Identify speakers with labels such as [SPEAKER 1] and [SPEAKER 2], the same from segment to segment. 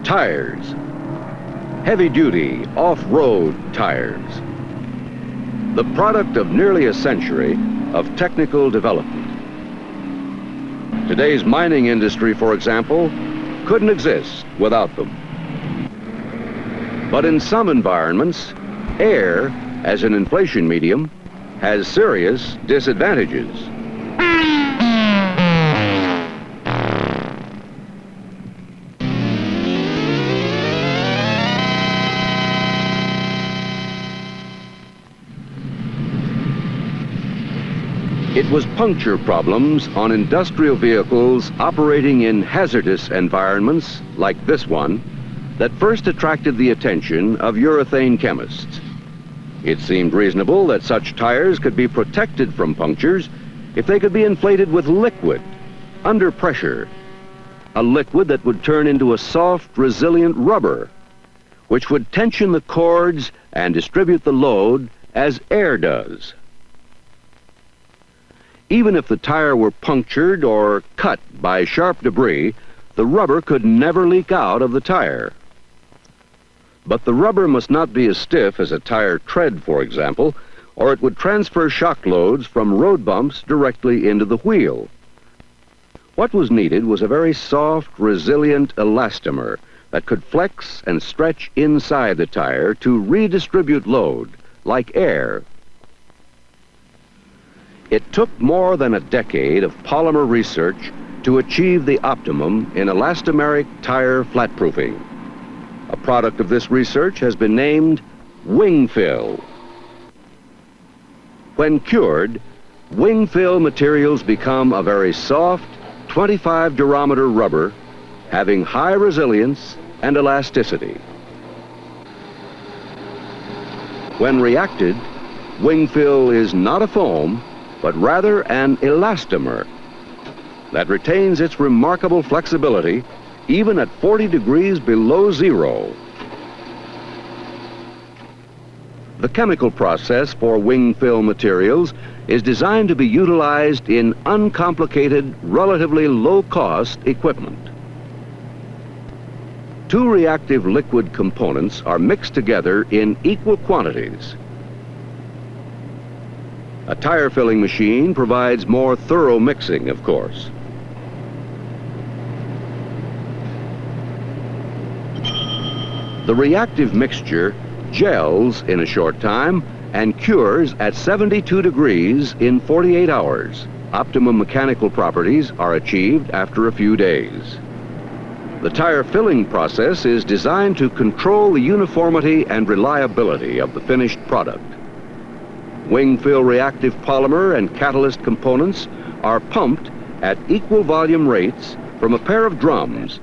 [SPEAKER 1] Tires. Heavy-duty, off-road tires. The product of nearly a century of technical development. Today's mining industry, for example, couldn't exist without them. But in some environments, air, as an inflation medium, has serious disadvantages. It was puncture problems on industrial vehicles operating in hazardous environments like this one that first attracted the attention of urethane chemists. It seemed reasonable that such tires could be protected from punctures if they could be inflated with liquid under pressure, a liquid that would turn into a soft, resilient rubber, which would tension the cords and distribute the load as air does. Even if the tire were punctured or cut by sharp debris, the rubber could never leak out of the tire. But the rubber must not be as stiff as a tire tread, for example, or it would transfer shock loads from road bumps directly into the wheel. What was needed was a very soft, resilient elastomer that could flex and stretch inside the tire to redistribute load, like air. It took more than a decade of polymer research to achieve the optimum in elastomeric tire flatproofing. A product of this research has been named Wing-Fill. When cured, Wing-Fill materials become a very soft, 25-durometer rubber having high resilience and elasticity. When reacted, Wing-Fill is not a foam, but rather an elastomer that retains its remarkable flexibility even at 40 degrees below zero. The chemical process for Wing-Fill materials is designed to be utilized in uncomplicated, relatively low-cost equipment. Two reactive liquid components are mixed together in equal quantities. A tire filling machine provides more thorough mixing, of course. The reactive mixture gels in a short time and cures at 72 degrees in 48 hours. Optimum mechanical properties are achieved after a few days. The tire filling process is designed to control the uniformity and reliability of the finished product. Wing-Fill reactive polymer and catalyst components are pumped at equal volume rates from a pair of drums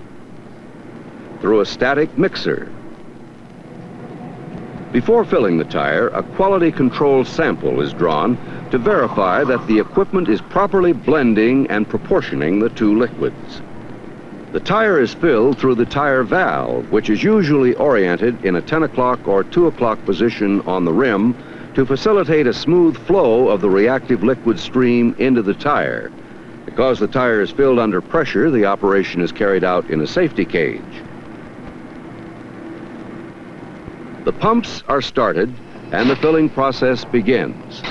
[SPEAKER 1] through a static mixer. Before filling the tire, a quality control sample is drawn to verify that the equipment is properly blending and proportioning the two liquids. The tire is filled through the tire valve, which is usually oriented in a 10 o'clock or 2 o'clock position on the rim to facilitate a smooth flow of the reactive liquid stream into the tire. Because the tire is filled under pressure, the operation is carried out in a safety cage. The pumps are started and the filling process begins.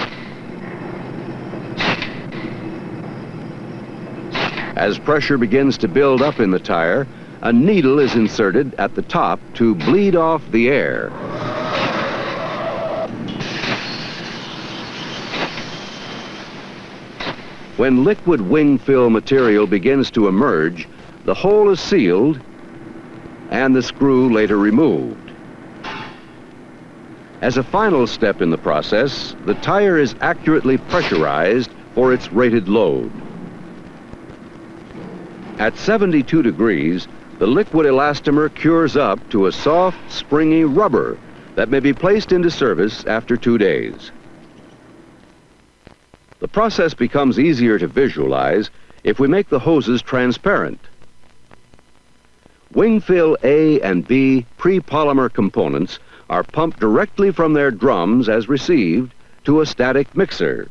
[SPEAKER 1] As pressure begins to build up in the tire, a needle is inserted at the top to bleed off the air. When liquid Wing-Fill material begins to emerge, the hole is sealed and the screw later removed. As a final step in the process, the tire is accurately pressurized for its rated load. At 72 degrees, the liquid elastomer cures up to a soft, springy rubber that may be placed into service after 2 days. The process becomes easier to visualize if we make the hoses transparent. Wing-Fill A and B pre-polymer components are pumped directly from their drums as received to a static mixer.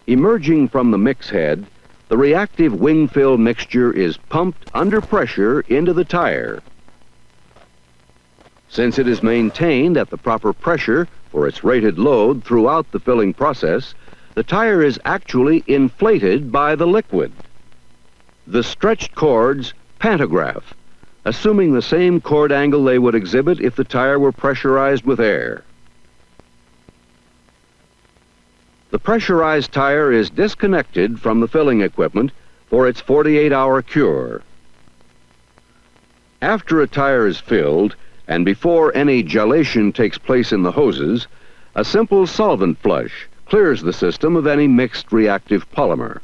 [SPEAKER 1] Emerging from the mix head, The reactive wing fill mixture is pumped under pressure into the tire. Since it is maintained at the proper pressure for its rated load throughout the filling process, the tire is actually inflated by the liquid. The stretched cords pantograph, assuming the same chord angle they would exhibit if the tire were pressurized with air. The pressurized tire is disconnected from the filling equipment for its 48-hour cure. After a tire is filled, and before any gelation takes place in the hoses, a simple solvent flush clears the system of any mixed reactive polymer.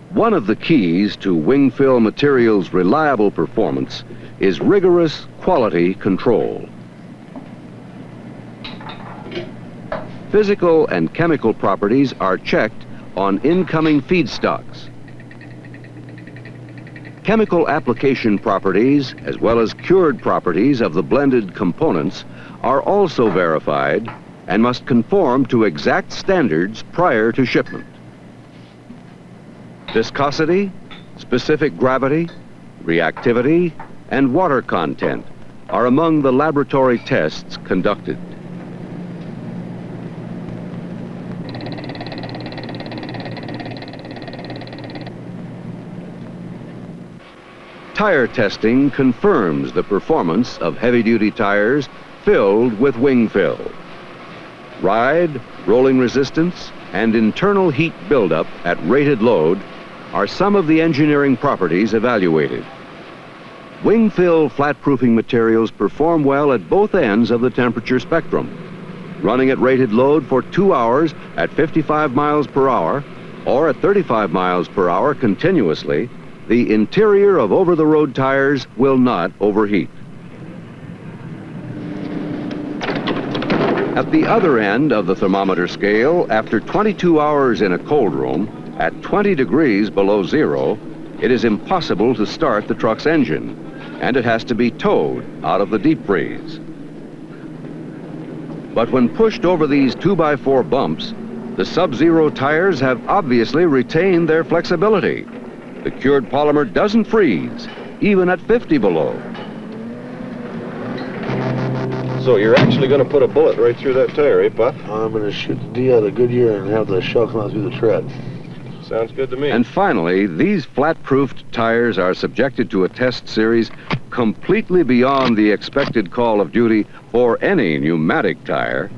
[SPEAKER 1] One of the keys to wing fill materials' reliable performance is rigorous quality control. Physical and chemical properties are checked on incoming feedstocks. Chemical application properties, as well as cured properties of the blended components, are also verified and must conform to exact standards prior to shipment. Viscosity, specific gravity, reactivity, and water content are among the laboratory tests conducted. Tire testing confirms the performance of heavy-duty tires filled with wing fill. Ride, rolling resistance, and internal heat buildup at rated load are some of the engineering properties evaluated. Wing fill flat-proofing materials perform well at both ends of the temperature spectrum. Running at rated load for 2 hours at 55 miles per hour or at 35 miles per hour continuously, the interior of over-the-road tires will not overheat. At the other end of the thermometer scale, after 22 hours in a cold room, at 20 degrees below zero, it is impossible to start the truck's engine, and it has to be towed out of the deep freeze. But when pushed over these 2x4 bumps, the Sub-Zero tires have obviously retained their flexibility. The cured polymer doesn't freeze, even at 50 below.
[SPEAKER 2] So you're actually going to put a bullet right through that tire, eh, Pop?
[SPEAKER 3] I'm going to shoot the D out of the Goodyear and have the shell come out through the tread.
[SPEAKER 2] Sounds good to me.
[SPEAKER 1] And finally, these flat-proofed tires are subjected to a test series completely beyond the expected call of duty for any pneumatic tire.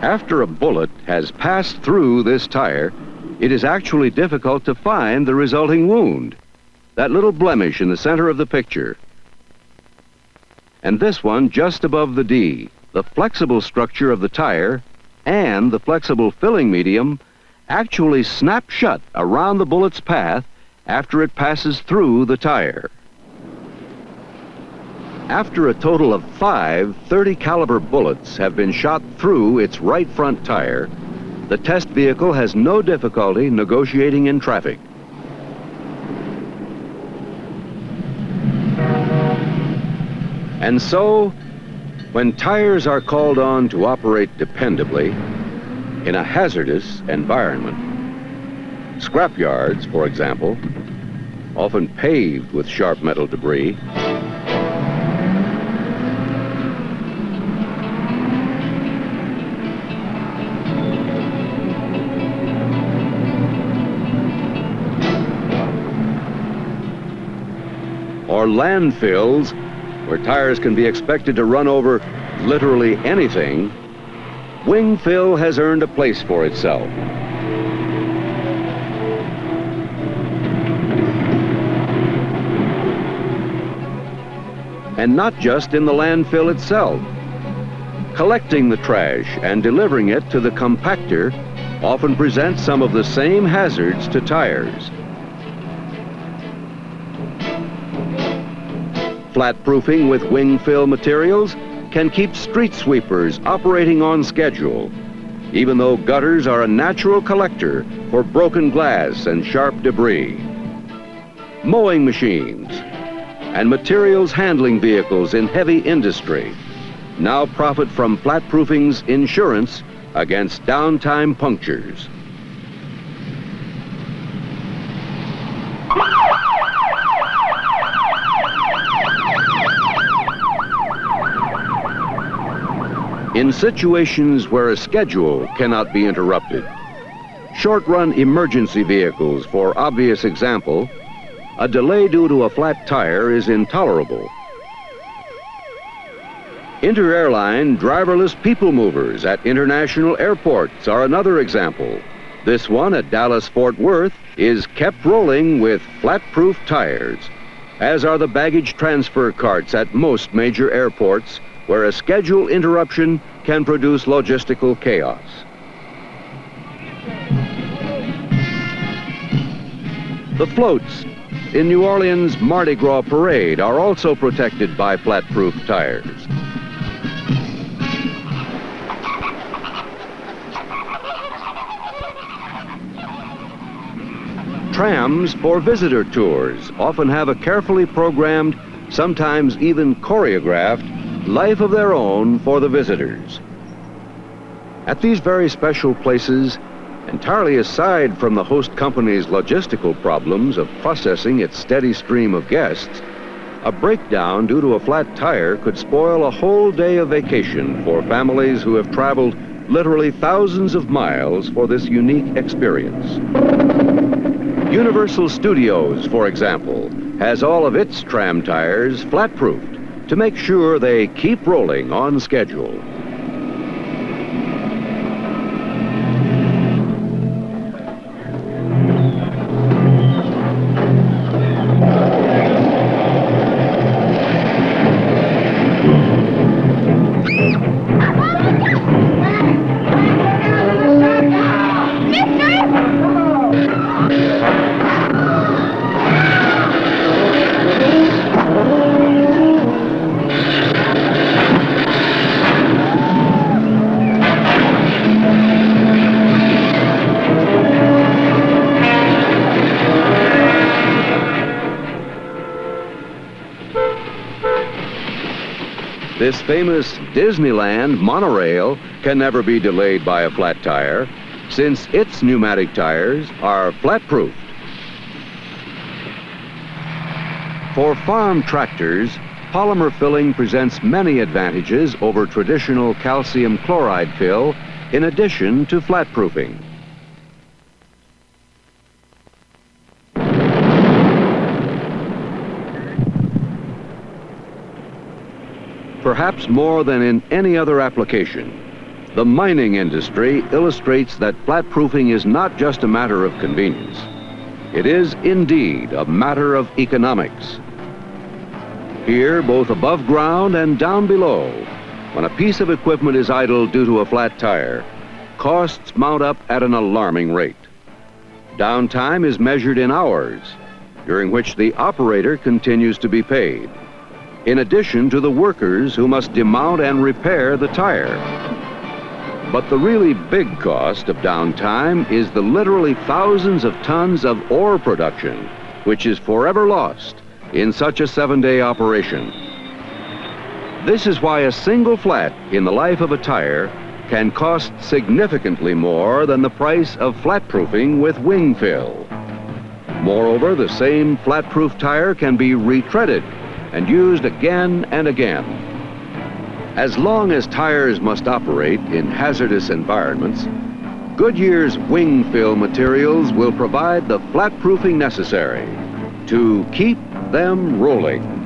[SPEAKER 1] After a bullet has passed through this tire, it is actually difficult to find the resulting wound, that little blemish in the center of the picture. And this one just above the D. The flexible structure of the tire and the flexible filling medium actually snap shut around the bullet's path after it passes through the tire. After a total of 5 .30 caliber bullets have been shot through its right front tire, the test vehicle has no difficulty negotiating in traffic. And so, when tires are called on to operate dependably in a hazardous environment, scrapyards, for example, often paved with sharp metal debris, or landfills where tires can be expected to run over literally anything, wing fill has earned a place for itself. and not just in the landfill itself. Collecting the trash and delivering it to the compactor often presents some of the same hazards to tires. Flat-proofing with wing fill materials can keep street sweepers operating on schedule, even though gutters are a natural collector for broken glass and sharp debris. Mowing machines and materials handling vehicles in heavy industry now profit from flat-proofing's insurance against downtime punctures. In situations where a schedule cannot be interrupted, short-run emergency vehicles for obvious example, a delay due to a flat tire is intolerable. Inter-airline driverless people movers at international airports are another example. This one at Dallas-Fort Worth is kept rolling with flat-proof tires, as are the baggage transfer carts at most major airports, where a schedule interruption can produce logistical chaos. The floats in New Orleans' Mardi Gras parade are also protected by flat-proof tires. Trams for visitor tours often have a carefully programmed, sometimes even choreographed, life of their own for the visitors. At these very special places, entirely aside from the host company's logistical problems of processing its steady stream of guests, a breakdown due to a flat tire could spoil a whole day of vacation for families who have traveled literally thousands of miles for this unique experience. Universal Studios, for example, has all of its tram tires flat-proofed to make sure they keep rolling on schedule. This famous Disneyland monorail can never be delayed by a flat tire, since its pneumatic tires are flat-proofed. For farm tractors, polymer filling presents many advantages over traditional calcium chloride fill, in addition to flat-proofing. Perhaps more than in any other application, the mining industry illustrates that flat-proofing is not just a matter of convenience. It is indeed a matter of economics. Here, both above ground and down below, when a piece of equipment is idle due to a flat tire, costs mount up at an alarming rate. Downtime is measured in hours, during which the operator continues to be paid, in addition to the workers who must demount and repair the tire. But the really big cost of downtime is the literally thousands of tons of ore production, which is forever lost in such a 7-day operation. This is why a single flat in the life of a tire can cost significantly more than the price of flat-proofing with wing fill. Moreover, the same flat-proof tire can be retreaded and used again and again. As long as tires must operate in hazardous environments, Goodyear's wing fill materials will provide the flat-proofing necessary to keep them rolling.